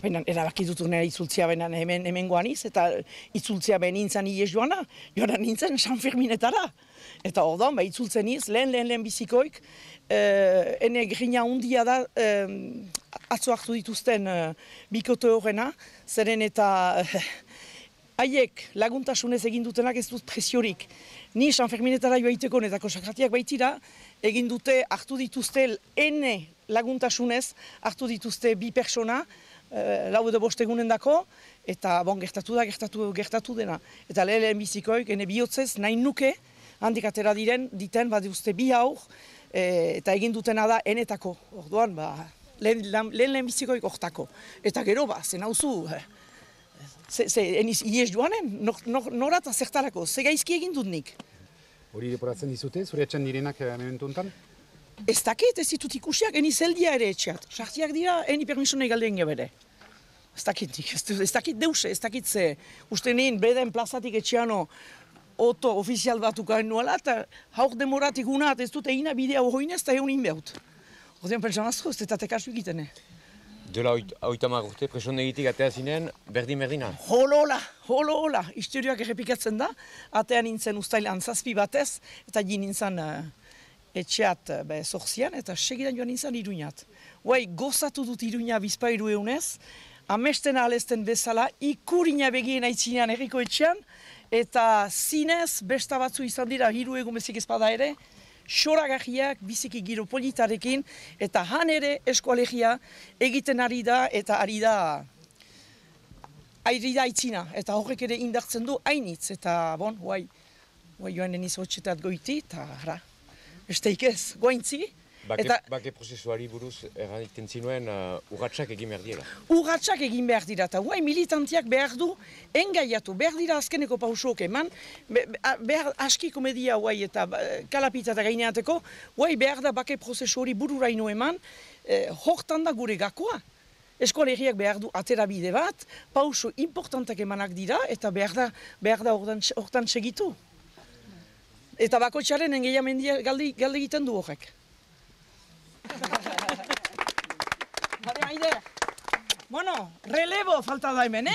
Baina erabaki dut nire itzultzea hemen goaniz, eta itzultzea ben nintzen ies joana nintzen San Ferminetara. Eta orduan, itzultzen niz, lehen bizikoik, ene grina hundia da, atzo hartu dituzten bikote horrena, zeren eta haiek laguntasunez egin dutenak ez dut presiorik. Ni San Ferminetara joaiteko netako sakratiak baitira, egin dute hartu dituzte ene laguntasunez, hartu dituzte bi persona, lau edo bost egunen dako, eta gertatu dena. Eta lehen bizikoik, ene bihotzez nahi nuke, handik atera diten, uste bi haur, eta egin dutena da enetako. Orduan, lehen bizikoik hortako. Eta gero, zen hauzu, eniz ies joanen, norat azertarako, ze gaizki egin dut nik. Hori deporatzen dizute, zure etxan direnak mementu hontan? Ez dakit, ez ditut ikusiak, eni zeldia ere etxeat. Sartiak dira, eni permisonei galdean gebere. Ez dakit deuse, ez dakit ze. Uste nien, beden plazatik etxeano oto ofizial batukain nuela, eta hauk demoratik unat ez dut egina bidea horroinez, eta egun inbeut. Ordean pentsan azko, ez detatek asu egiten. Dela 30 urte, presondegitik atea zinen, berdin-berdina? Holo-hola, historioak errepikatzen da, atea nintzen ustailan zazpi batez, eta ji nintzen etxeat zorzian, eta segidan joan nintzen Iruñat. Guai, gozatu dut Iruña bizpairu egunez, amesten alezten bezala, ikurina begien aitzinean herriko etxean, eta zinez, besta batzu izan dira, 3 egun bezik ezpada ere, xoragarriak, biziki giro politarekin, eta han ere eskoalegia egiten ari da, eta ari da aitzina, eta horrek ere indartzen du hainitz, eta guai joan deniz hotxetat goiti, eta hara. Esteik ez, goaintzi. Bake prozesuari buruz erraniten zinuen urratsak egin behar dira. Urratsak egin behar dira, eta guai militantiak behar du engaiatu, behar dira azkeneko pausok eman, behar aski komedia guai eta kalapita eta gaineateko, guai behar da bake prozesu hori bururaino eman, hortan da gure gakoa. Eskolegiak behar du aterabide bat, pauso importantak emanak dira, eta behar da hortan segitu. Eta bakotxaren engaiamendia galde egiten du horrek. Bueno, relevo falta da hemen,